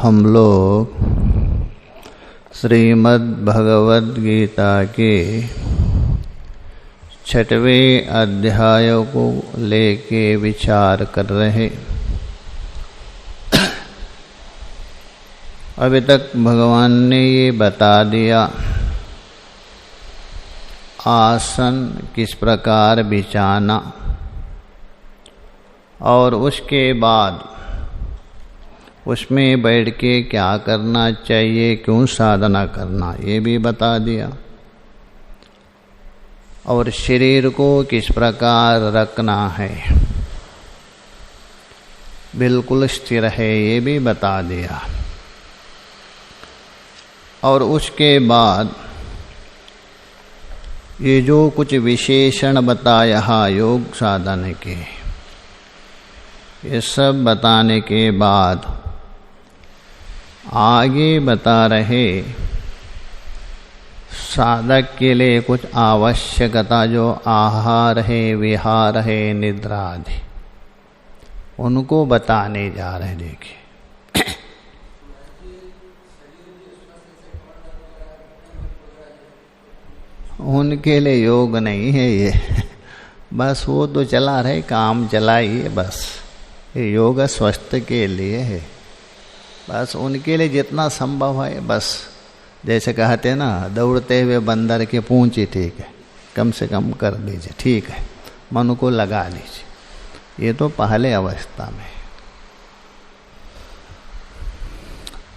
हम लोग श्रीमद् भगवद गीता के 6वें अध्याय को लेके विचार कर रहे। अभी तक भगवान ने ये बता दिया आसन किस प्रकार बिछाना, और उसके बाद उसमें बैठ के क्या करना चाहिए, क्यों साधना करना, ये भी बता दिया। और शरीर को किस प्रकार रखना है, बिल्कुल स्थिर है, ये भी बता दिया। और उसके बाद ये जो कुछ विशेषण बताया योग साधन के, ये सब बताने के बाद आगे बता रहे साधक के लिए कुछ आवश्यकता, जो आहार है, विहार है, निद्रा आदि, उनको बताने जा रहे। देखिए उनके लिए योग नहीं है ये, बस वो तो चला रहे, काम चलाइए बस। ये योग स्वास्थ्य के लिए है, बस उनके लिए जितना संभव है, बस जैसे कहते हैं ना, दौड़ते हुए बंदर के पूंछ ही ठीक है, कम से कम कर दीजिए, ठीक है, मन को लगा लीजिए। ये तो पहले अवस्था में।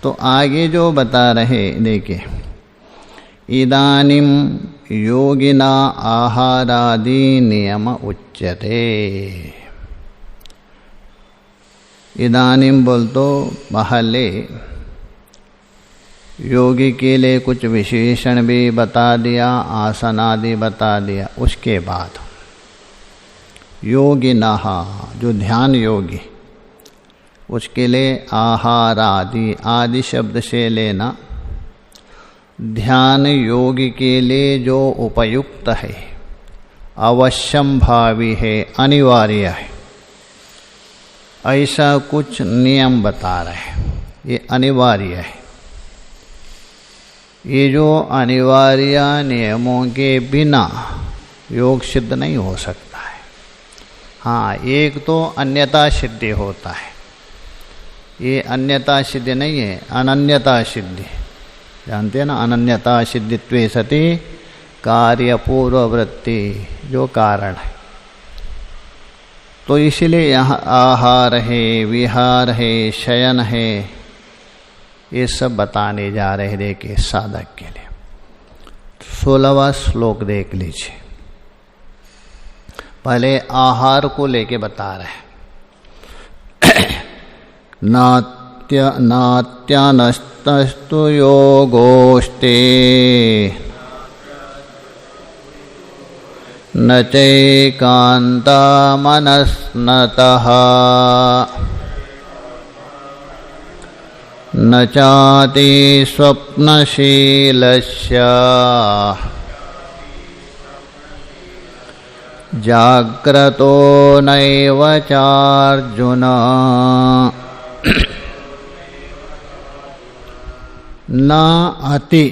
तो आगे जो बता रहे देखिए, इदानीम योगिना आहारादि नियम उच्यते। इदानीम बोल तो पहले योगी के लिए कुछ विशेषण भी बता दिया, आसन आदि बता दिया। उसके बाद योगिना, जो ध्यान योगी, उसके लिए आहार आदि, आदि शब्द से लेना ध्यान योगी के लिए जो उपयुक्त है, अवश्यम भावी है, अनिवार्य है, ऐसा कुछ नियम बता रहे। ये अनिवार्य है। ये जो अनिवार्य नियमों के बिना योग सिद्ध नहीं हो सकता है। हाँ, एक तो अन्यता सिद्धि होता है, ये अन्यता सिद्धि नहीं है, अनन्यता सिद्धि। जानते हैं ना, अनन्यता सिद्धित्वे सति कार्य पूर्ववृत्ति, जो कारण है। तो इसलिए यहाँ आहार है, विहार है, शयन है, ये सब बताने जा रहे। देखिए साधक के लिए 16वां श्लोक देख लीजिए। पहले आहार को लेके बता रहे। नात्यानस्तस्तु योगोस्ते न चैकान्ता मनस्नतः न चाति स्वप्नशीलस्य जाग्रतो नैव चार्जुन न अति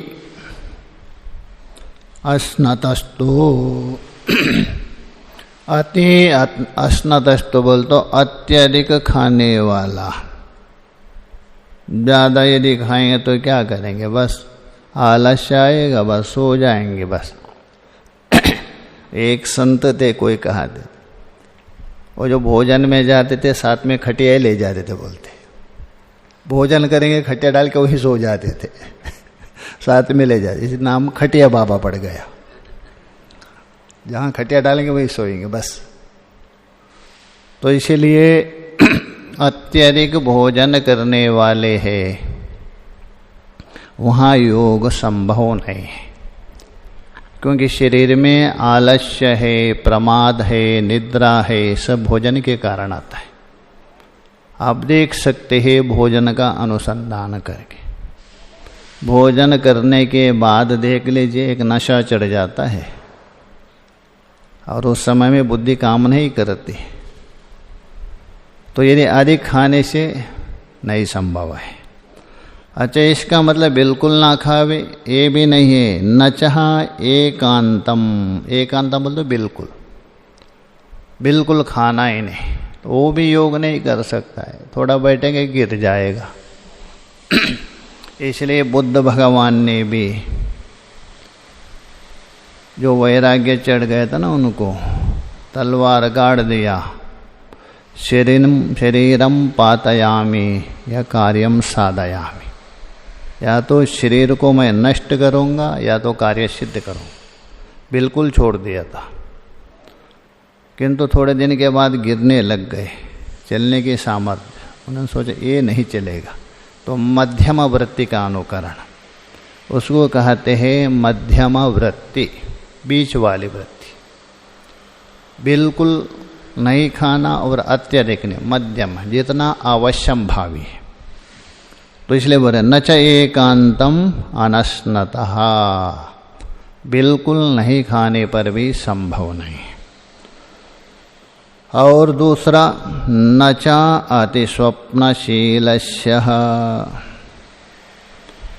अस्नतस्तु। अति अस्नतस्तु बोल तो अत्यधिक खाने वाला। ज़्यादा यदि खाएंगे तो क्या करेंगे, बस आलस्य आएगा, बस सो जाएंगे बस। एक संत थे, कोई कहा थे, वो जो भोजन में जाते थे साथ में खटिया ले जाते थे। बोलते भोजन करेंगे, खटिया डाल के वही सो जाते थे, साथ में ले जाते। इस नाम खटिया बाबा पड़ गया। जहाँ खटिया डालेंगे वही सोएंगे बस। तो इसीलिए अत्यधिक भोजन करने वाले हैं, वहाँ योग संभव नहीं है, क्योंकि शरीर में आलस्य है, प्रमाद है, निद्रा है, सब भोजन के कारण आता है। आप देख सकते हैं भोजन का अनुसंधान करके। भोजन करने के बाद देख लीजिए एक नशा चढ़ जाता है, और उस समय में बुद्धि काम नहीं करती। तो यदि अधिक खाने से नहीं संभव है। अच्छा, इसका मतलब बिल्कुल ना खावे ये भी नहीं है। न चाहा एकांतम, एकांतम बोल तो बिल्कुल, बिल्कुल खाना ही नहीं, तो वो भी योग नहीं कर सकता है। थोड़ा बैठेंगे गिर जाएगा। इसलिए बुद्ध भगवान ने भी, जो वैराग्य चढ़ गया था ना, उनको तलवार गाड़ दिया, शरीरम पातयामी या कार्यम साधयामी, या तो शरीर को मैं नष्ट करूँगा या तो कार्य सिद्ध करूँगा, बिल्कुल छोड़ दिया था। किंतु थोड़े दिन के बाद गिरने लग गए, चलने की सामर्थ्य, उन्होंने सोचा ये नहीं चलेगा, तो मध्यम वृत्ति का अनुकरण, उसको कहते हैं मध्यम वृत्ति, बीच वाली वृत्ति। बिल्कुल नहीं खाना और अत्यधिक नहीं, मध्यम, जितना आवश्यम भावी है। तो इसलिए बोले न च एकांतम अनस्नतः, बिल्कुल नहीं खाने पर भी संभव नहीं। और दूसरा न च अतिस्वप्नशीलस्य,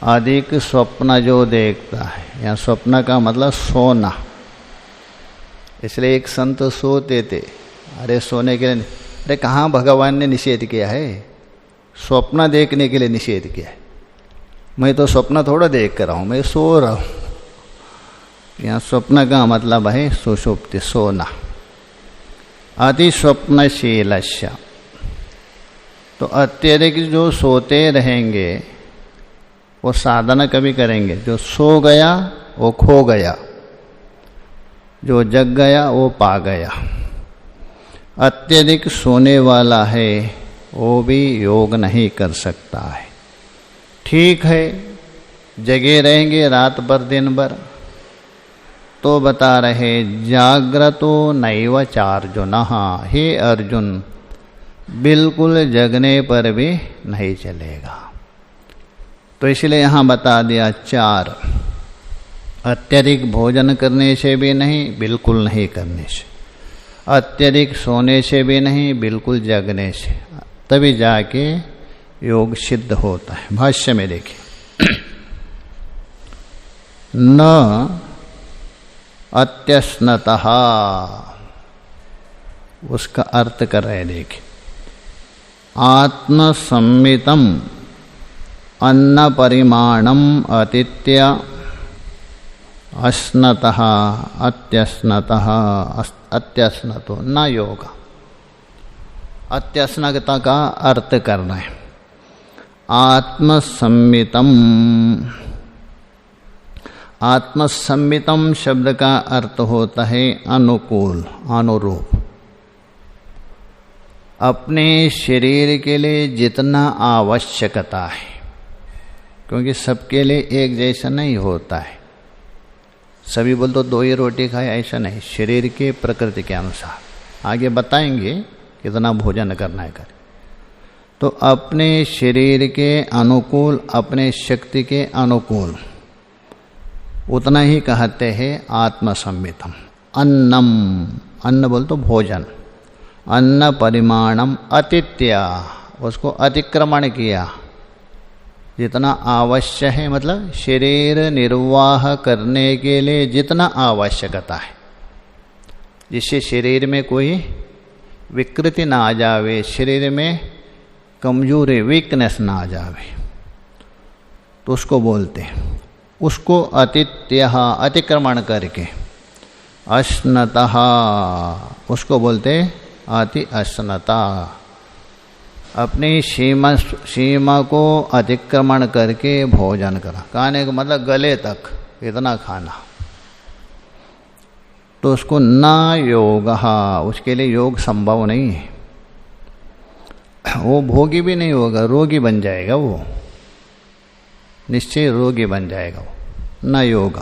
अधिक स्वप्न जो देखता है, यहाँ स्वप्न का मतलब सोना। इसलिए एक संत सोते थे, अरे सोने के लिए, अरे कहाँ भगवान ने निषेध किया है, स्वप्न देखने के लिए निषेध किया है। मैं तो स्वप्न थोड़ा देख कर रहा हूँ, मैं सो रहा हूँ। यहाँ स्वप्न का मतलब है सुषुप्ति, सोना। अति स्वप्नशीलस्य, तो अत्यधिक जो सोते रहेंगे वो साधना कभी करेंगे। जो सो गया वो खो गया, जो जग गया वो पा गया। अत्यधिक सोने वाला है वो भी योग नहीं कर सकता है। ठीक है, जगे रहेंगे रात भर दिन भर, तो बता रहे जाग्रतो नैव चार्जुनः, हे अर्जुन बिल्कुल जगने पर भी नहीं चलेगा। तो इसलिए यहाँ बता दिया चार, अत्यधिक भोजन करने से भी नहीं, बिल्कुल नहीं करने से, अत्यधिक सोने से भी नहीं, बिल्कुल जगने से, तभी जाके योग सिद्ध होता है। भाष्य में देखिए, न अत्यस्नतः, उसका अर्थ कर रहे देखिए, आत्मसम्मितम अन्न परिमाणम अतिथ्य अस्नतः अत्यस्नतः अत्यस्नतो न योग। अत्यस्नता का अर्थ करना है आत्मसम्मितम। आत्मसम्मितम शब्द का अर्थ होता है अनुकूल, अनुरूप। अपने शरीर के लिए जितना आवश्यकता है, क्योंकि सबके लिए एक जैसा नहीं होता है। सभी बोल तो दो ही रोटी खाए, ऐसा नहीं, शरीर के प्रकृति के अनुसार। आगे बताएंगे कितना भोजन करना है कर। तो अपने शरीर के अनुकूल, अपने शक्ति के अनुकूल उतना ही कहते हैं आत्मसम्मितम। अन्नम, अन्न बोल तो भोजन, अन्न परिमाणम अतिथ्य, उसको अतिक्रमण किया, जितना आवश्यक है, मतलब शरीर निर्वाह करने के लिए जितना आवश्यकता है, जिससे शरीर में कोई विकृति ना आ जावे, शरीर में कमजोरी, वीकनेस ना आ जावे, तो उसको बोलते हैं। उसको अतिथ्य, अतिक्रमण करके, अस्नतः, उसको बोलते अति अस्नता, अपनी सीमा को अतिक्रमण करके भोजन करा। खाने का मतलब गले तक इतना खाना, तो उसको न योग, उसके लिए योग संभव नहीं है। वो भोगी भी नहीं होगा, रोगी बन जाएगा, वो निश्चय रोगी बन जाएगा वो। न योग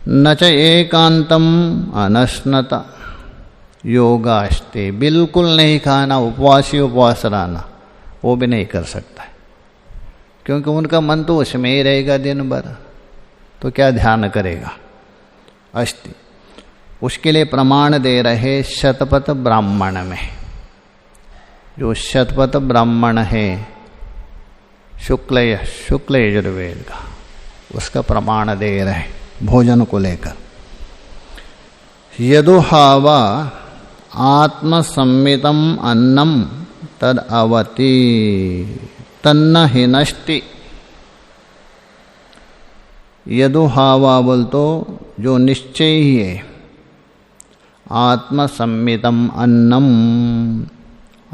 न च एकांतम अनस्नता योगास्ते, बिल्कुल नहीं खाना, उपवासी उपवास रहना, वो भी नहीं कर सकता है, क्योंकि उनका मन तो उसमें ही रहेगा दिन भर, तो क्या ध्यान करेगा। अस्ति, उसके लिए प्रमाण दे रहे शतपथ ब्राह्मण में। जो शतपथ ब्राह्मण है, शुक्ल यजुर्वेद का, उसका प्रमाण दे रहे भोजन को लेकर। यदुहावा आत्मसंमितम अन्नम तद अवति तन्न हिनष्टि। यदुहावा बोल तो जो निश्चय ही है, आत्मसंमितम अन्नम,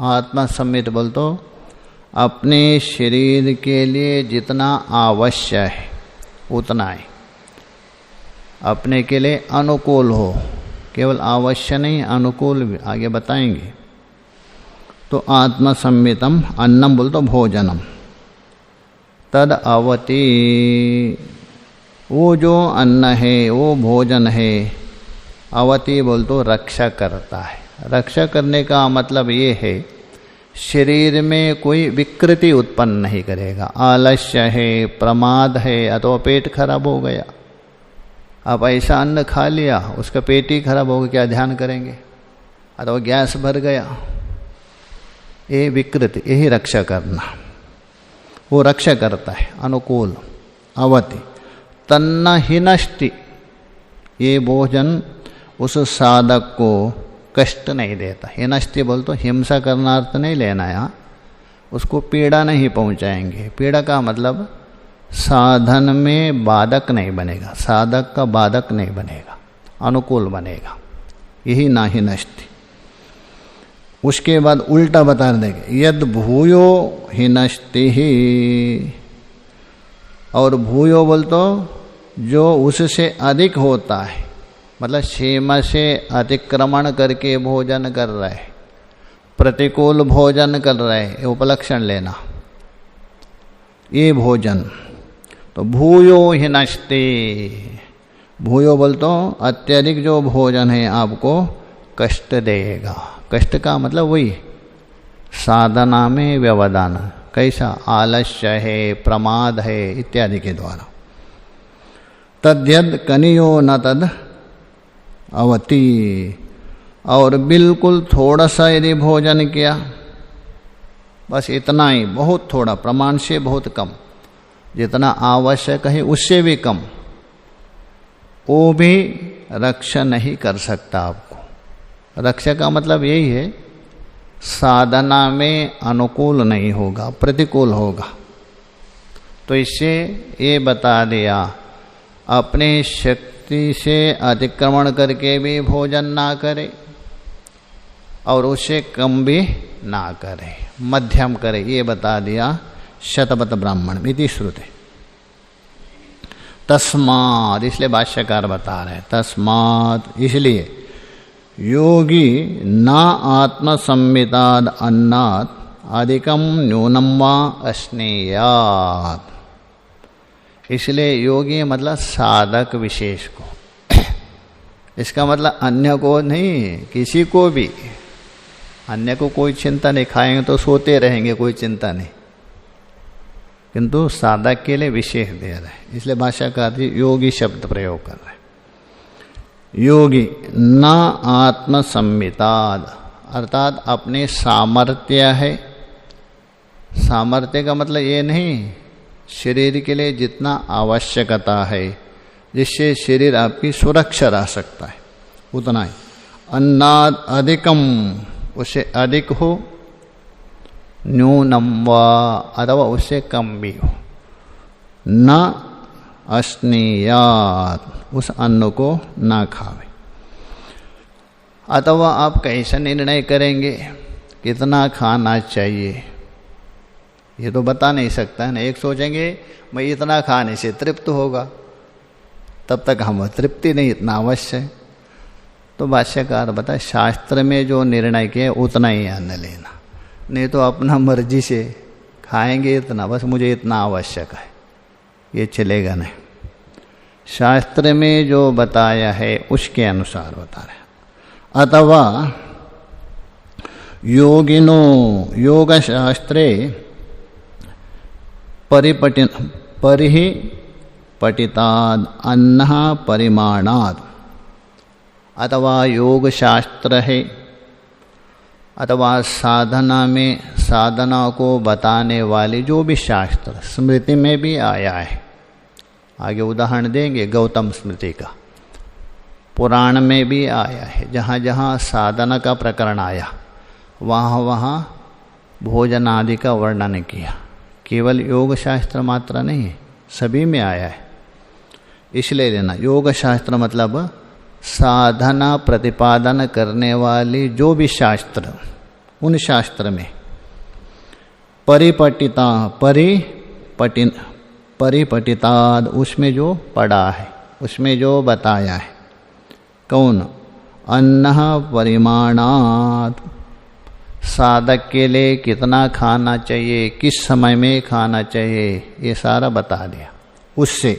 आत्मसंमित बोल तो अपने शरीर के लिए जितना आवश्यक है उतना है, अपने के लिए अनुकूल हो, केवल आवश्यक नहीं अनुकूल भी, आगे बताएंगे। तो आत्मसंमितम अन्नम बोल तो भोजनम, तद अवति वो जो अन्न है वो भोजन है, अवति बोल तो रक्षा करता है। रक्षा करने का मतलब ये है शरीर में कोई विकृति उत्पन्न नहीं करेगा। आलस्य है, प्रमाद है, अथवा पेट खराब हो गया, आप ऐसा अन्न खा लिया उसका पेट ही खराब हो गया, क्या ध्यान करेंगे? अथवा गैस भर गया, ये विकृति, यही रक्षा करना, वो रक्षा करता है अनुकूल। अवति तन्न हिनष्टि, ये भोजन उस साधक को कष्ट नहीं देता। हिनष्टि बोल तो हिंसा करना अर्थ नहीं लेना यहाँ, उसको पीड़ा नहीं पहुँचाएंगे। पीड़ा का मतलब साधन में बाधक नहीं बनेगा, साधक का बाधक नहीं बनेगा, अनुकूल बनेगा, यही ना हिनष्टि। उसके बाद उल्टा बता देंगे, यद भूयो हिनष्टि ही, और भूयो बोल तो जो उससे अधिक होता है, मतलब सीमा से अतिक्रमण करके भोजन कर रहे, प्रतिकूल भोजन कर रहे, ये उपलक्षण लेना, ये भोजन। तो भूयो हिनष्टि, भूयो बोल तो अत्यधिक जो भोजन है आपको कष्ट देगा। कष्ट का मतलब वही साधना में व्यवधान, कैसा? आलस्य है, प्रमाद है इत्यादि के द्वारा। तद्यद कनियो न तद अवति, और बिल्कुल थोड़ा सा यदि भोजन किया, बस इतना ही, बहुत थोड़ा, प्रमाण से बहुत कम, जितना आवश्यक है उससे भी कम, वो भी रक्षा नहीं कर सकता आपको। रक्षा का मतलब यही है साधना में अनुकूल नहीं होगा, प्रतिकूल होगा। तो इससे ये बता दिया अपने शक्ति से अतिक्रमण करके भी भोजन ना करे और उससे कम भी ना करे, मध्यम करे, ये बता दिया शतपथ ब्राह्मण इति श्रुते। तस्मात्, इसलिए भाष्यकार बता रहे हैं तस्मात्, इसलिए योगी न आत्मसंमिताद अन्नात् अधिकम न्यूनम वा अस्नेयात्। इसलिए योगी मतलब साधक विशेष को, इसका मतलब अन्य को नहीं, किसी को भी, अन्य को कोई चिंता नहीं, खाएंगे तो सोते रहेंगे, कोई चिंता नहीं, किंतु साधक के लिए विशेष दे रहे हैं। इसलिए भाष्यकार जी योगी शब्द प्रयोग कर रहे हैं। योगी न आत्मसंमिताद, अर्थात अपने सामर्थ्य है, सामर्थ्य का मतलब ये नहीं शरीर के लिए जितना आवश्यकता है जिससे शरीर आपकी सुरक्षा रह सकता है उतना ही, अन्नाद अधिकम, उससे अधिक हो, न्यूनम वा अथवा उससे कम भी हो, न अस्नेयात्, उस अन्न को ना खावे। अथवा आप कैसा निर्णय करेंगे कितना खाना चाहिए, ये तो बता नहीं सकता है ना। एक सोचेंगे मैं इतना खाने से तृप्त होगा, तब तक हम तृप्ति नहीं, इतना अवश्य है। तो भाष्यकार बता शास्त्र में जो निर्णय किया उतना ही अन्न लेना, नहीं तो अपना मर्जी से खाएंगे इतना, बस मुझे इतना आवश्यक है, ये चलेगा नहीं। शास्त्र में जो बताया है उसके अनुसार बता रहे। अथवा योगिनो योग शास्त्रे परिहि पठिताद अन्न परिमाणाद, अथवा योग शास्त्र है अथवा साधना में साधना को बताने वाले जो भी शास्त्र, स्मृति में भी आया है, आगे उदाहरण देंगे गौतम स्मृति का, पुराण में भी आया है, जहाँ जहाँ साधना का प्रकरण आया वहाँ वहाँ भोजन आदि का वर्णन किया। केवल योग शास्त्र मात्र नहीं है, सभी में आया है। इसलिए लेना योग शास्त्र मतलब साधना प्रतिपादन करने वाली जो भी शास्त्र, उन शास्त्र में परिपटिताद उसमें जो पढ़ा है, उसमें जो बताया है। कौन? अन्नः परिमाणात्, साधक के लिए कितना खाना चाहिए, किस समय में खाना चाहिए, ये सारा बता दिया। उससे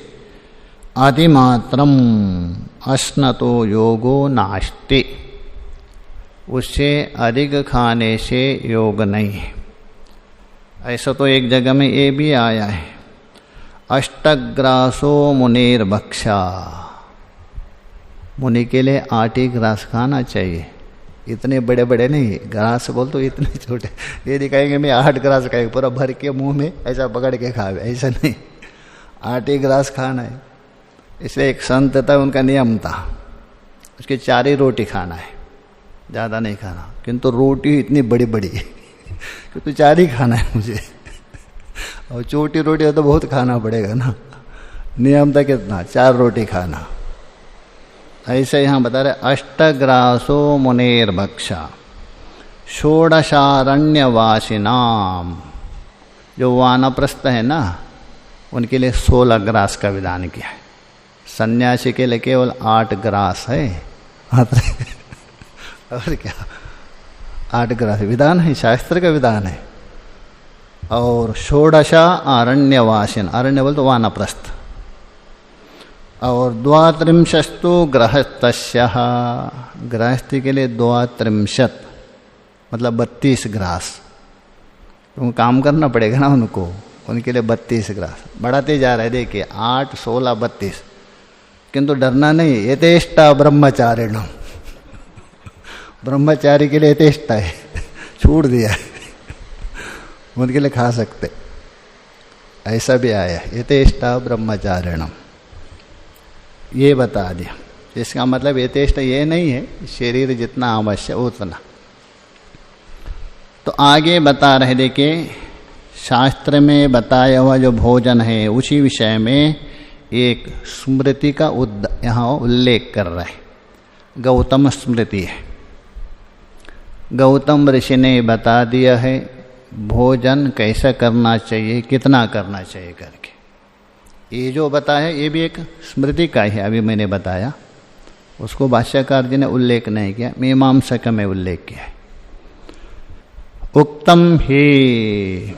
अतिमात्रम अश्नतो योगो नास्ति, उससे अधिक खाने से योग नहीं है। ऐसा तो एक जगह में ये भी आया है, अष्टग्रासो मुनिर्भक्षा, मुनि के लिए 8 ही ग्रास खाना चाहिए। इतने बड़े बड़े नहीं, ग्रास बोल तो इतने छोटे, ये दिखाएंगे मैं 8 ग्रास खाएंगे, पूरा भर के मुंह में ऐसा पकड़ के खावे, ऐसा नहीं, 8 ही ग्रास खाना है। इसलिए एक संत था, उनका नियम था, उसके 4 ही रोटी खाना है, ज़्यादा नहीं खाना। किंतु रोटी इतनी बड़ी बड़ी क्योंकि 4 ही खाना है मुझे, और छोटी रोटी हो तो बहुत खाना पड़ेगा ना। नियम था कितना? 4 रोटी खाना। ऐसे यहाँ बता रहे, अष्टग्रासो मुनेर्भक्षा षोडशारण्यवासिनाम, जो वानप्रस्थ है ना, उनके लिए 16 ग्रास का विधान किया है। सन्यासी के लिए केवल 8 ग्रास है और क्या 8 ग्रास विधान है, शास्त्र का विधान है। और षोडशा अरण्यवासिन, अरण्य बोल तो वानप्रस्थ। और 32 गृहस्थस्य, गृहस्थी के लिए 32 मतलब 32 ग्रास। तुम काम करना पड़ेगा ना उनको, उनके लिए 32 ग्रास बढ़ाते जा रहे। देखिए 8, 16, 32, किंतु डरना नहीं। यथेष्टा ब्रह्मचारिण, ब्रह्मचारी के लिए यथेष्टा है, छूट दिया है, उनके लिए खा सकते। ऐसा भी आया, यथेष्टा ब्रह्मचारिणम, ये बता दिया। इसका मतलब यथेष्ट ये नहीं है शरीर जितना आवश्यक उतना। तो आगे बता रहे, देखिए शास्त्र में बताया हुआ जो भोजन है उसी विषय में एक स्मृति का यहाँ उल्लेख कर रहा है। गौतम स्मृति है। गौतम ऋषि ने बता दिया है भोजन कैसा करना चाहिए, कितना करना चाहिए करके। ये जो बताया ये भी एक स्मृति का ही है, अभी मैंने बताया। उसको भाष्यकार जी ने उल्लेख नहीं किया, मीमांसक में उल्लेख किया है। उक्तम ही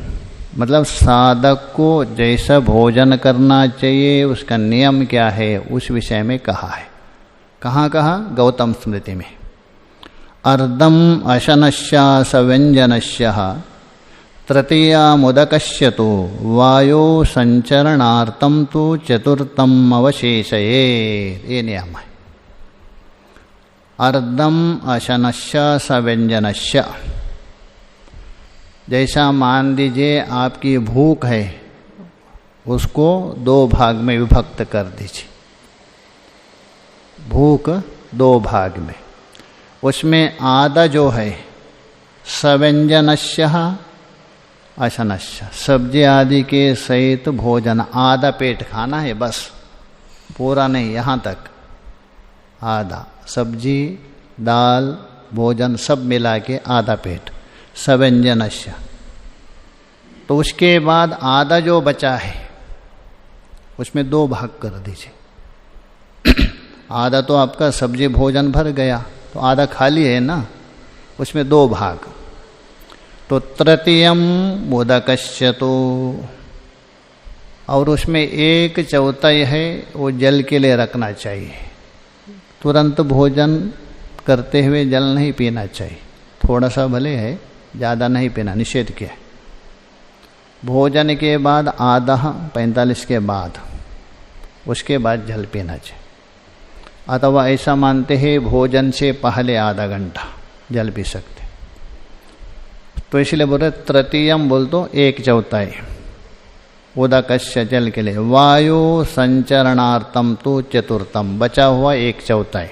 मतलब साधक को जैसा भोजन करना चाहिए उसका नियम क्या है, उस विषय में कहा है। कहाँ कहा? गौतम स्मृति में। अर्धम अशनस्य सव्यंजनस्य तृतीया मुदकस्य तो वायो संचरणार्थम तो चतुर्थम अवशेषये, ये नियम है। अर्धम अशनस्य सव्यंजनस्य, जैसा मान लीजिए आपकी भूख है, उसको 2 भाग में विभक्त कर दीजिए। भूख 2 भाग में, उसमें आधा जो है सव्यंजनस्य अशनस्य, सब्जी आदि के सहित भोजन, आधा पेट खाना है बस, पूरा नहीं, यहाँ तक आधा, सब्जी दाल भोजन सब मिला के आधा पेट सव्यंजनस्य। तो उसके बाद आधा जो बचा है उसमें 2 भाग कर दीजिए। आधा तो आपका सब्जी भोजन भर गया, तो आधा खाली है ना, उसमें 2 भाग। तो तृतीयम मोदकस्य तो, और उसमें 1/4 है वो जल के लिए रखना चाहिए। तुरंत भोजन करते हुए जल नहीं पीना चाहिए, थोड़ा सा भले है, ज़्यादा नहीं पीना, निषेध किया। भोजन के बाद आधा 45 के बाद, उसके बाद जल पीना चाहिए। अथवा ऐसा मानते हैं भोजन से पहले आधा घंटा जल पी सकते। तो इसलिए बोल रहे तृतीयम बोल तो 1/4 उदकस्य जल के लिए, वायु संचरणार्थम तो चतुर्थम, बचा हुआ 1/4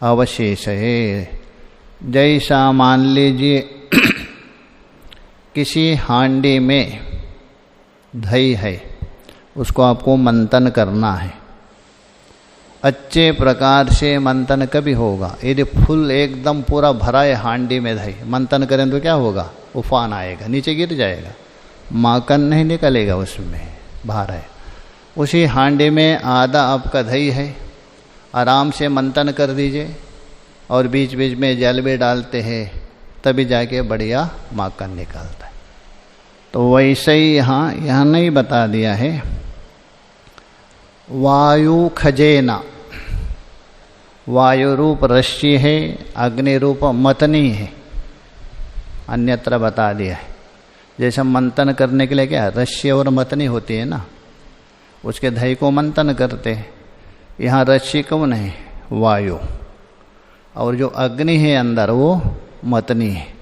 अवशेष है। जैसा मान लीजिए किसी हांडी में दही है, उसको आपको मंथन करना है। अच्छे प्रकार से मंथन कभी होगा यदि फुल एकदम पूरा भरा है हांडी में दही, मंथन करें तो क्या होगा, उफान आएगा, नीचे गिर जाएगा, माखन नहीं निकलेगा, उसमें बाहर है। उसी हांडी में आधा आपका दही है, आराम से मंथन कर दीजिए और बीच बीच में जल भी डालते हैं, तभी जाके बढ़िया माखन निकलता है। तो वैसे ही यहाँ नहीं बता दिया है, वायु खजेना, वायु रूप रश्मि है, अग्नि रूप मतनी है, अन्यत्र बता दिया है। जैसे मंथन करने के लिए क्या रश्मि और मतनी होती है ना, उसके दही को मंथन करते हैं। यहाँ रश्मि कौन है, वायु, और जो अग्नि है अंदर वो मतनी है।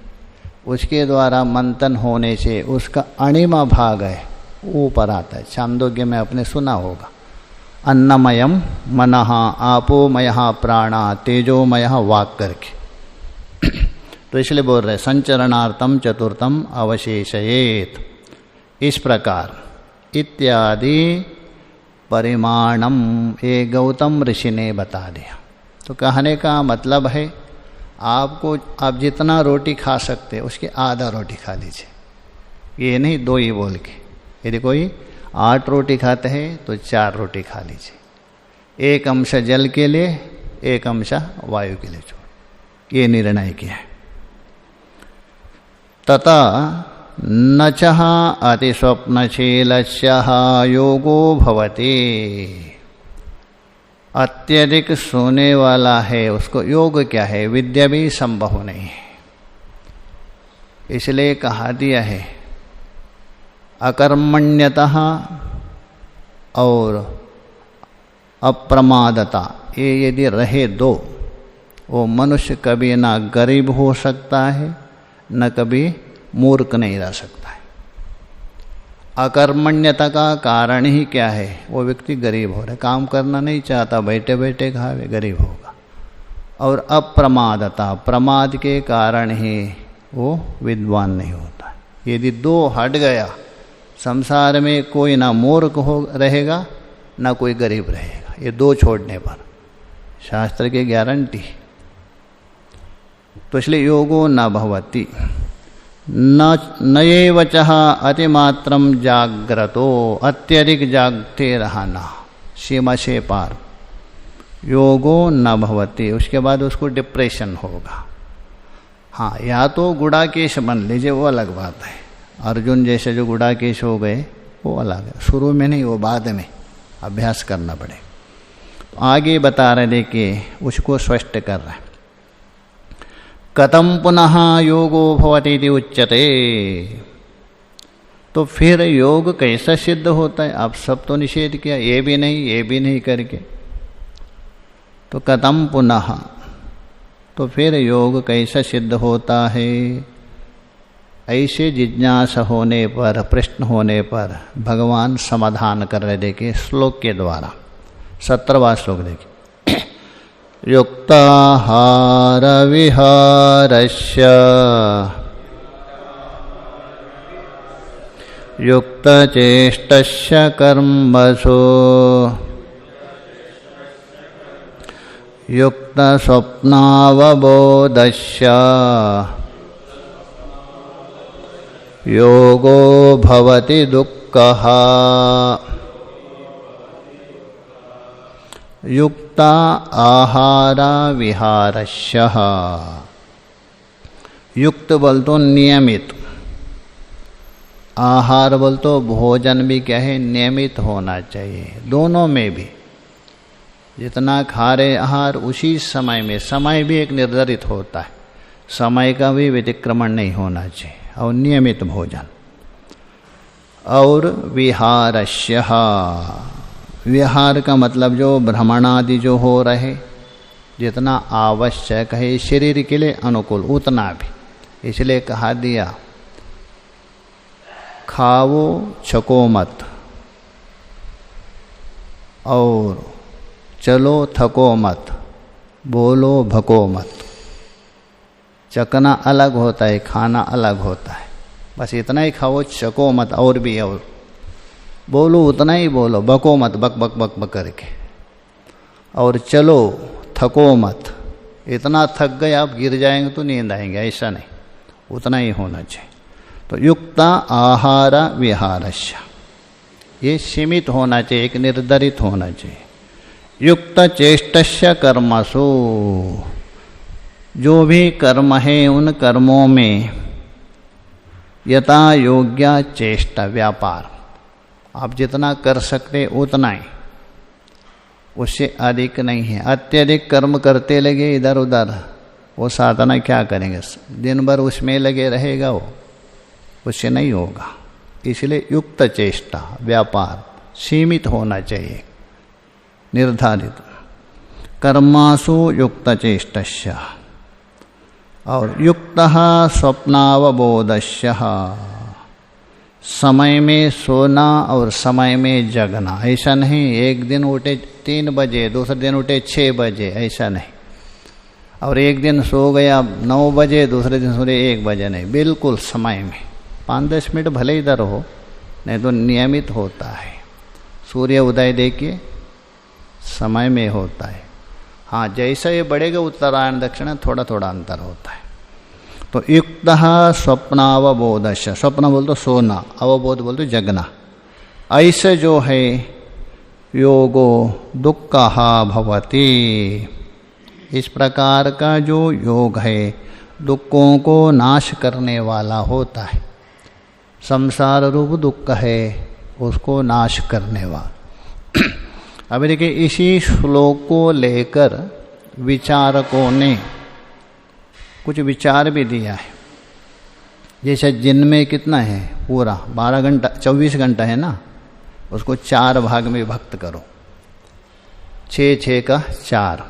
उसके द्वारा मंथन होने से उसका अणिमा भाग है ऊपर आता है। छांदोग्य में आपने सुना होगा, अन्नमयम मनः आपोमयः प्राणा तेजोमयः वाक् करके। तो इसलिए बोल रहे संचरणार्थम चतुर्थम अवशेषयेत, इस प्रकार इत्यादि परिमाणम ये गौतम ऋषि ने बता दिया। तो कहने का मतलब है आप जितना रोटी खा सकते उसके आधा रोटी खा लीजिए, ये नहीं 2 ही बोल के। यदि कोई 8 रोटी खाते हैं तो 4 रोटी खा लीजिए, 1 अंश जल के लिए 1 अंश वायु के लिए छोड़, ये निर्णय किया है। तथा नचः अतिस्वप्नशीलस्य योगो भवति, अत्यधिक सोने वाला है उसको योग क्या है, विद्या भी संभव नहीं है। इसलिए कहा दिया है अकर्मण्यतः और अप्रमादता, ये यदि रहे 2, वो मनुष्य कभी ना गरीब हो सकता है न कभी मूर्ख नहीं रह सकता है। अकर्मण्यता का कारण ही क्या है, वो व्यक्ति गरीब हो रहा है, काम करना नहीं चाहता, बैठे बैठे खावे, गरीब होगा। और अप्रमादता, प्रमाद के कारण ही वो विद्वान नहीं होता। यदि 2 हट गया, संसार में कोई ना मूर्ख हो रहेगा ना कोई गरीब रहेगा, ये 2 छोड़ने पर शास्त्र की गारंटी। तो इसलिए योगो न भवति नये वचः अतिमात्रम जाग्रतो, अत्यधिक जागते रहना सीमा से पार, योगो न भवति, उसके बाद उसको डिप्रेशन होगा। हाँ, या तो गुड़ाकेश बन लीजिए, वो अलग बात है। अर्जुन जैसे जो गुड़ाकेश हो गए वो अलग है, शुरू में नहीं, वो बाद में अभ्यास करना पड़े। आगे बता रहे, देखिए उसको स्पष्ट कर रहे हैं। कथम पुनः योगो भवति इति उच्यते, तो फिर योग कैसा सिद्ध होता है। आप सब तो निषेध किया, ये भी नहीं करके, तो कथम पुनः, तो फिर योग कैसा सिद्ध होता है। ऐसे जिज्ञासा होने पर, प्रश्न होने पर भगवान समाधान कर रहे, देखिए श्लोक के द्वारा। 17वां श्लोक देखिए, युक्ताहार विहारस्य युक्तचेष्टस्य कर्मसु युक्तस्वप्नावबोधस्य योगो भवति दुःखः। युक्ता आहारा विहारस्य, युक्त बोल तो नियमित, आहार बोल तो भोजन भी क्या है, नियमित होना चाहिए। दोनों में भी जितना खा रहे आहार उसी समय में, समय भी एक निर्धारित होता है, समय का भी व्यतिक्रमण नहीं होना चाहिए, और नियमित भोजन। और विहारस्य, विहार का मतलब जो भ्रमण आदि जो हो रहे, जितना आवश्यक है शरीर के लिए अनुकूल उतना भी, इसलिए कहा दिया खाओ छको मत और चलो थको मत, बोलो भको मत। चकना अलग होता है, खाना अलग होता है। बस इतना ही खाओ, चको मत, और भी और बोलो उतना ही बोलो, बको मत बक बक बक बक करके। और चलो थको मत, इतना थक गए आप गिर जाएंगे तो नींद आएंगे, ऐसा नहीं, उतना ही होना चाहिए। तो युक्त आहार विहारस्य, ये सीमित होना चाहिए, एक निर्धारित होना चाहिए। युक्त चेष्टस्य कर्मसु, जो भी कर्म है उन कर्मों में यथा योग्य चेष्टा, व्यापार, आप जितना कर सकते उतना ही, उससे अधिक नहीं है। अत्यधिक कर्म करते लगे इधर उधर, वो साधना क्या करेंगे, दिन भर उसमें लगे रहेगा, वो उससे नहीं होगा। इसलिए युक्त चेष्टा, व्यापार सीमित होना चाहिए, निर्धारित। कर्मासु युक्त चेष्टस्य और युक्त स्वप्नावबोधस्य, समय में सोना और समय में जगना। ऐसा नहीं एक दिन उठे 3 बजे, दूसरे दिन उठे 6 बजे, ऐसा नहीं। और एक दिन सो गया 9 बजे, दूसरे दिन सोए 1 बजे, नहीं, बिल्कुल समय में। 5-10 मिनट भले इधर हो, नहीं तो नियमित होता है। सूर्य उदय देखिए समय में होता है। हाँ, जैसा ये बढ़ेगा उत्तरायण दक्षिण थोड़ा थोड़ा अंतर होता है। तो युक्त स्वप्नावबोधस्य, स्वप्न बोल तो सोना, अवबोध बोल तो जगना। ऐसे जो है योगो दुक्खः भवति, इस प्रकार का जो योग है दुखों को नाश करने वाला होता है। संसार रूप दुख है, उसको नाश करने वाला। अब देखिए, इसी श्लोक को लेकर विचारकों ने कुछ विचार भी दिया है। जैसे दिन में कितना है, पूरा 12 घंटा, 24 घंटा है ना, उसको 4 भाग में विभक्त करो, 6 का 4।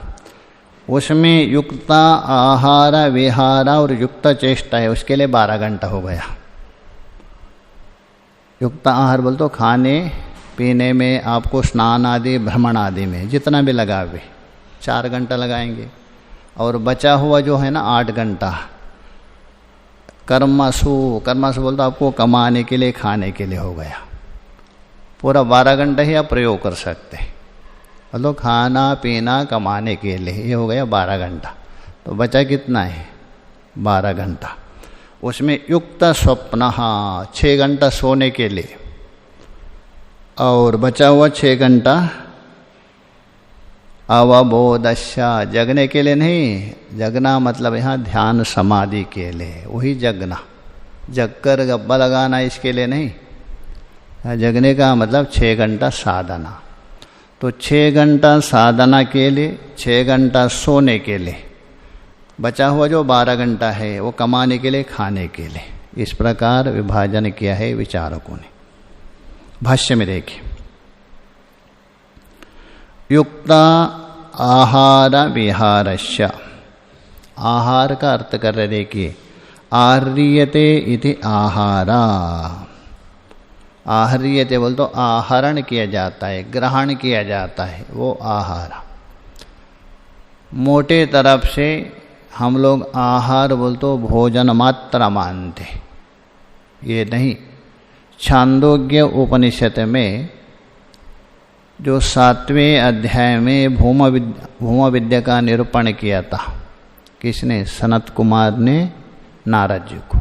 उसमें युक्त आहार विहार और युक्त चेष्टा है, उसके लिए 12 घंटा हो गया। युक्त आहार बोल तो खाने पीने में, आपको स्नान आदि भ्रमण आदि में जितना भी लगावे 4 घंटा लगाएंगे। और बचा हुआ जो है ना 8 घंटा कर्मसु, कर्मसु बोल तो आपको कमाने के लिए, खाने के लिए हो गया। पूरा 12 घंटा ही आप प्रयोग कर सकते हैं, मतलब खाना पीना कमाने के लिए, ये हो गया 12 घंटा। तो बचा कितना है, 12 घंटा। उसमें युक्त स्वप्न, 6 घंटा सोने के लिए, और बचा हुआ 6 घंटा अवबोधस्य, जगने के लिए नहीं। जगना मतलब यहाँ ध्यान समाधि के लिए, वही जगना, जग कर गप्पा लगाना इसके लिए नहीं। जगने का मतलब 6 घंटा साधना। तो 6 घंटा साधना के लिए, 6 घंटा सोने के लिए, बचा हुआ जो 12 घंटा है वो कमाने के लिए, खाने के लिए। इस प्रकार विभाजन किया है विचारकों ने। भाष्य में देखिए, युक्त आहार विहारस्य, आहार का अर्थ कर रहे, देखिए आहार्यते इति आहारा। आहार्यते बोल तो आहरण किया जाता है, ग्रहण किया जाता है, वो आहार। मोटे तरफ से हम लोग आहार बोल तो भोजन मात्र मानते, ये नहीं। छांदोग्य उपनिषद में जो 7वें अध्याय में भूम विद्या का निरूपण किया था, किसने, सनत कुमार ने नारद जी को।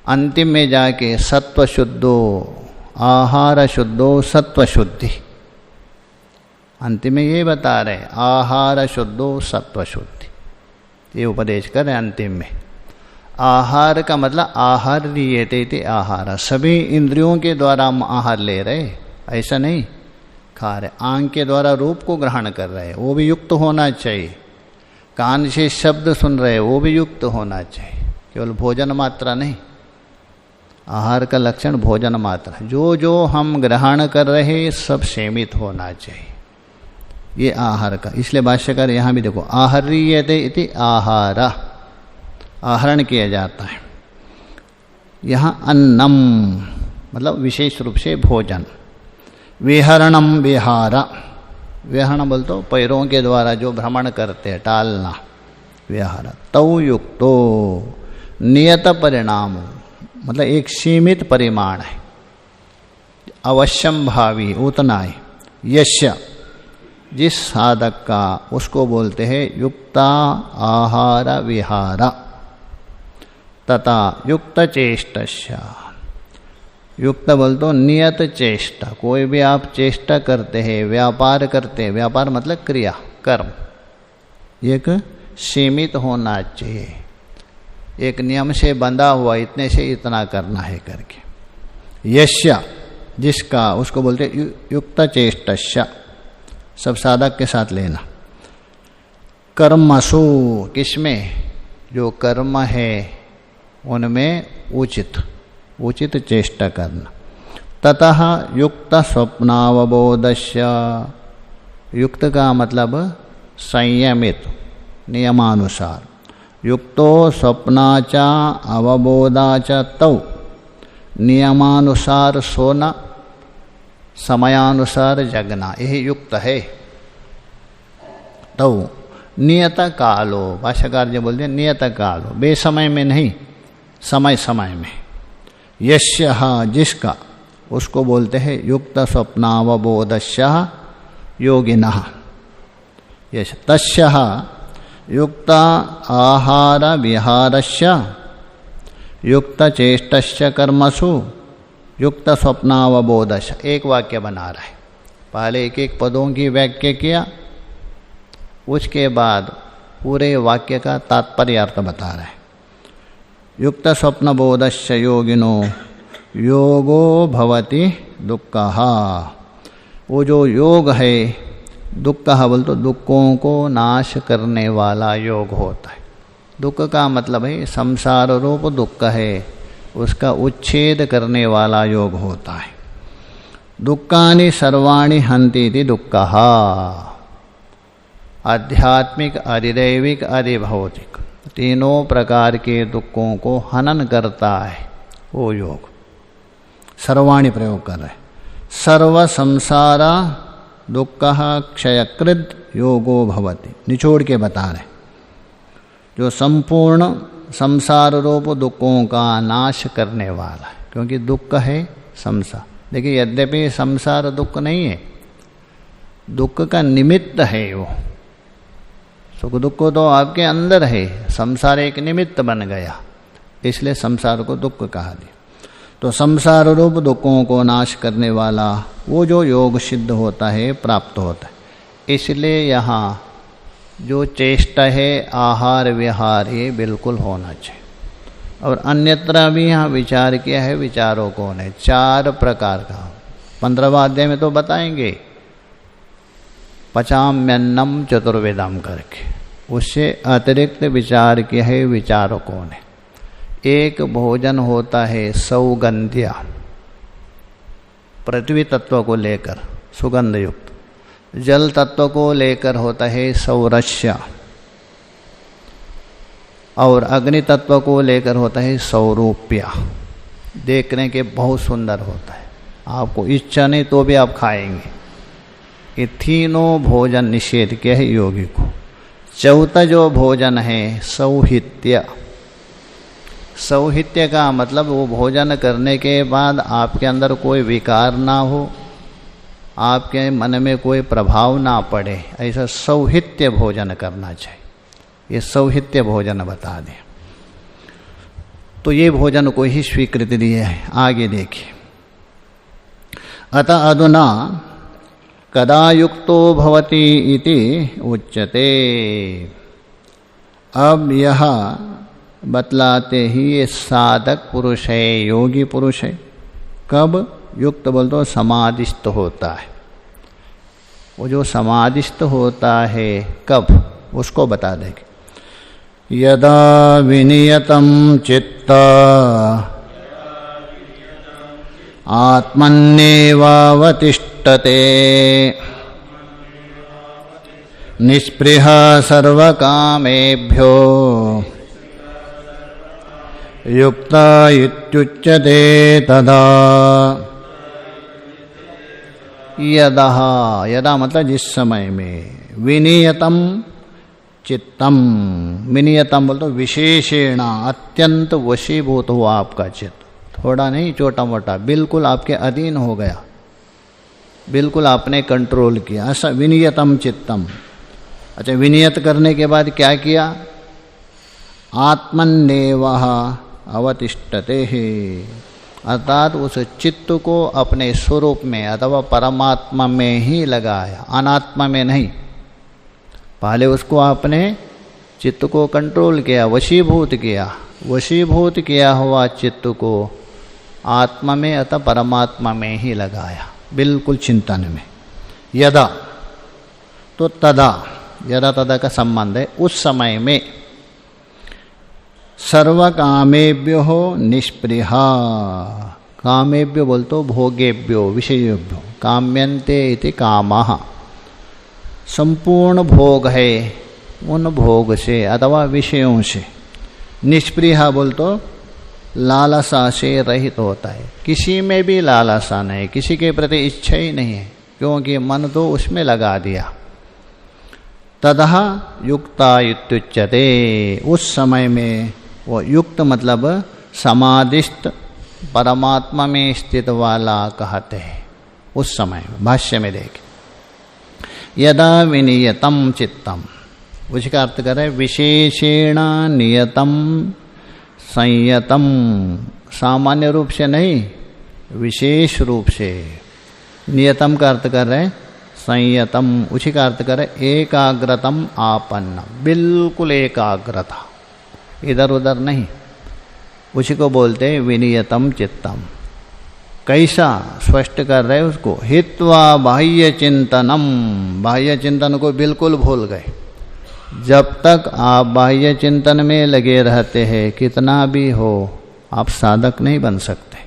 अंतिम में जाके सत्व शुद्धो, आहार शुद्धो सत्व शुद्धि, अंतिम में ये बता रहे, आहार शुद्धो सत्व शुद्धि, ये उपदेश कर रहे अंतिम में। आहार का मतलब आहार लिये थे, आहार सभी इंद्रियों के द्वारा हम आहार ले रहे, ऐसा नहीं खा रहे। आंख के द्वारा रूप को ग्रहण कर रहे, वो भी युक्त होना चाहिए। कान से शब्द सुन रहे, वो भी युक्त होना चाहिए, केवल भोजन मात्रा नहीं। आहार का लक्षण भोजन मात्रा, जो जो हम ग्रहण कर रहे सब सीमित होना चाहिए, ये आहार का। इसलिए भाष्यकार यहाँ भी देखो, आहार्यते इति आहार, आहरण किया जाता है। यहाँ अन्नम मतलब विशेष रूप से भोजन। विहरणम विहार, विहरण बोल तो पैरों के द्वारा जो भ्रमण करते हैं, टालना, विहार। तौ युक्तो नियत परिणाम मतलब एक सीमित परिमाण है, अवश्यम भावी उतना है। यश्य जिस साधक का, उसको बोलते हैं युक्ता आहार विहार। तथा युक्त चेष्टस्य, युक्त बोल तो नियत चेष्टा, कोई भी आप चेष्टा करते हैं, व्यापार करते हैं, व्यापार मतलब क्रिया कर्म, एक सीमित होना चाहिए, एक नियम से बंधा हुआ, इतने से इतना करना है करके। यश्य जिसका, उसको बोलते युक्त चेष्टस्य, सब साधक के साथ लेना। कर्मसु किसमें, जो कर्म है उनमें उचित चेष्टा करना। ततः युक्त स्वप्नावबोधस्य, युक्त का मतलब संयमित नियमानुसार, युक्तो स्वप्नाचा अवबोधाचा तौ, नियमानुसार सोना, समयानुसार जगना, यही युक्त है। तौ नियत कालो, भाष्यकार जी बोलते हैं नियत कालो, बेसमय में नहीं, समय समय में। यश्य जिसका, उसको बोलते हैं युक्त स्वप्नावबोधस्य योगिनः। यश तस्य युक्त आहार विहारस्य युक्त चेष्टस्य कर्मसु युक्त स्वप्नावबोधस्य। एक वाक्य बना रहा है, पहले एक एक पदों की व्याख्या किया, उसके बाद पूरे वाक्य का तात्पर्य अर्थ बता रहा है। युक्त स्वप्नबोधस्य योगिनो योगो भवति दुःखः, वो जो योग है, दुःखः बोल तो दुखों को नाश करने वाला योग होता है। दुख का मतलब है संसार रूप दुख है, उसका उच्छेद करने वाला योग होता है। दुःखानि सर्वाणि हन्ति इति दुःखः, आध्यात्मिक, अधिदैविक, अधिभौतिक, तीनों प्रकार के दुखों को हनन करता है वो योग। सर्वाणि प्रयोग कर रहे, सर्व संसारा दुःखः क्षयकृत योगो भवति, निचोड़ के बता रहे, जो संपूर्ण संसार रूप दुखों का नाश करने वाला है, क्योंकि दुख है संसार। देखिए यद्यपि संसार दुख नहीं है, दुख का निमित्त है वो, सुख दुख तो आपके अंदर है, संसार एक निमित्त बन गया, इसलिए संसार को दुख कहा दिया। तो संसार रूप दुखों को नाश करने वाला वो जो योग सिद्ध होता है, प्राप्त होता है। इसलिए यहाँ जो चेष्टा है, आहार विहार, ये बिल्कुल होना चाहिए। और अन्यत्र भी यहाँ विचार किया है विचारकों ने, 4 प्रकार का, 15वां अध्याय में तो बताएंगे, पचाम्यन्नम चतुर्वेदम करके, उससे अतिरिक्त विचार किया है विचारकों ने। एक भोजन होता है सौगंध्य, पृथ्वी तत्व को लेकर सुगंध युक्त, जल तत्व को लेकर होता है सौरस्य, और अग्नि तत्व को लेकर होता है सौरूप्य। देखने के बहुत सुंदर होता है, आपको इच्छा नहीं तो भी आप खाएंगे। ये तीनों भोजन निषेध किया है योगी को। चौथा जो भोजन है सौहित्य, सौहित्य का मतलब वो भोजन करने के बाद आपके अंदर कोई विकार ना हो, आपके मन में कोई प्रभाव ना पड़े, ऐसा सौहित्य भोजन करना चाहिए। ये सौहित्य भोजन बता दें, तो ये भोजन को ही स्वीकृति दी है। आगे देखिए, अतः अधुना कदा युक्तो भवति इति उच्यते। अब यह बतलाते ही ये साधक पुरुष है, योगी पुरुष है। कब युक्त बोल तो समाधिस्थ होता है, वो जो समाधिस्थ होता है कब, उसको बता देंगे। यदा विनियतं चित्त आत्मन्नेवावतिष्ठते निस्पृह सर्वकामेभ्यो युक्ता इत्युच्यते तदा। यदा, यदा मतलब जिस समय में, विनियतम चित्तम, विनियतम बोल तो विशेषेण, अत्यंत वशीभूत हुआ आपका चित्त, थोड़ा नहीं छोटा मोटा, बिल्कुल आपके अधीन हो गया, बिल्कुल आपने कंट्रोल किया, ऐसा विनियतम चित्तम। अच्छा, विनियत करने के बाद क्या किया? आत्मन्नेवः अवतिष्ठते है, अर्थात उस चित्त को अपने स्वरूप में अथवा परमात्मा में ही लगाया, अनात्मा में नहीं। पहले उसको आपने चित्त को कंट्रोल किया, वशीभूत किया, वशीभूत किया हुआ चित्त को आत्मा में अथवा परमात्मा में ही लगाया, बिल्कुल चिंतन में। यदा तो तदा, यदा तदा का संबंध है उस समय में। सर्वकामेभ्यो निष्पृहा, कामेभ्यो बोलतो भोगेभ्यो विषयेभ्यो, काम्यन्ते इति कामः, संपूर्ण भोग है उन भोग से अथवा विषयों से। निष्पृहा बोलतो लालसा से रहित होता है, किसी में भी लालसा नहीं, किसी के प्रति इच्छा ही नहीं है, क्योंकि मन तो उसमें लगा दिया। ततः युक्ता इत्युच्यते, उस समय में वो युक्त मतलब समाधिस्थ परमात्मा में स्थित वाला कहते हैं उस समय। भाष्य में देखें, यदा विनियतम चित्तम, उसका अर्थ कर रहे विशेषेण नियतम संयतम, सामान्य रूप से नहीं विशेष रूप से। नियतम का अर्थ कर रहे संयतम, उसी का अर्थ कर रहे एकाग्रतम आपन्न, बिल्कुल एकाग्रता, इधर उधर नहीं, उसी को बोलते हैं विनियतम चित्तम। कैसा स्पष्ट कर रहे उसको, हित्वा बाह्य चिंतनम, बाह्य चिंतन को बिल्कुल भूल गए। जब तक आप बाह्य चिंतन में लगे रहते हैं, कितना भी हो, आप साधक नहीं बन सकते,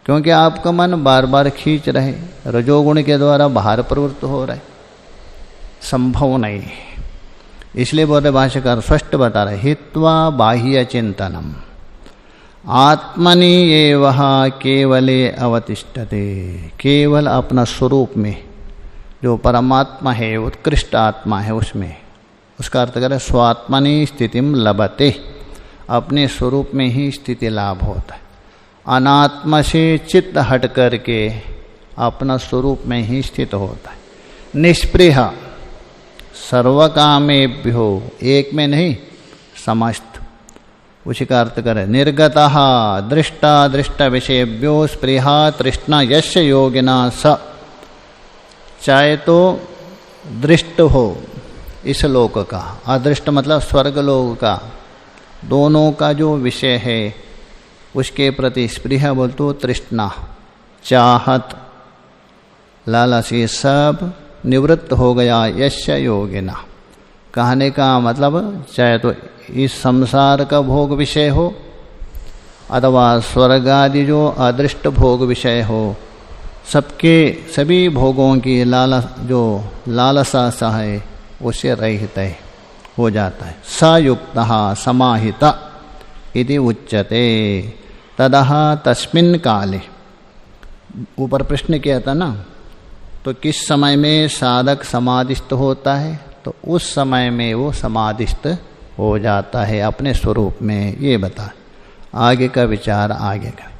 क्योंकि आपका मन बार बार खींच रहे, रजोगुण के द्वारा बाहर प्रवृत्त हो रहे, संभव नहीं है। इसलिए बोले भाष्यकार स्पष्ट बता रहे, हित्वा बाह्य चिंतनम आत्मनि एवः केवले अवतिष्ठते, केवल अपना स्वरूप में जो परमात्मा है, उत्कृष्ट आत्मा है, उसमें, उसका अर्थ करें स्वात्मनि स्थितिम लभते, अपने स्वरूप में ही स्थिति लाभ होता है। अनात्मा से चित्त हट करके अपना स्वरूप में ही स्थित होता है। निष्पृह सर्वकामेभ्यो, एक में नहीं समस्त, उसी का अर्थ करें निर्गतः दृष्टा दृष्ट विषयेभ्यो स्पृहा तृष्णा यस्य योगिना स, चाहे तो दृष्ट हो इस लोक का, अदृष्ट मतलब स्वर्ग लोक का, दोनों का जो विषय है उसके प्रति स्पृहा बोलतो तृष्णा, चाहत, लालच, ये सब निवृत्त हो गया यस्य योगिना। कहने का मतलब चाहे तो इस संसार का भोग विषय हो अथवा स्वर्ग आदि जो अदृष्ट भोग विषय हो, सबके सभी भोगों की लालसा सा है उसे रहित हो जाता है। सयुक्तः समाहित इति उच्यते। तदह तस्मिन् काले, ऊपर प्रश्न किया था ना, तो किस समय में साधक समाधिस्थ होता है? तो उस समय में वो समाधिस्थ हो जाता है अपने स्वरूप में, ये बता। आगे का विचार आगे का।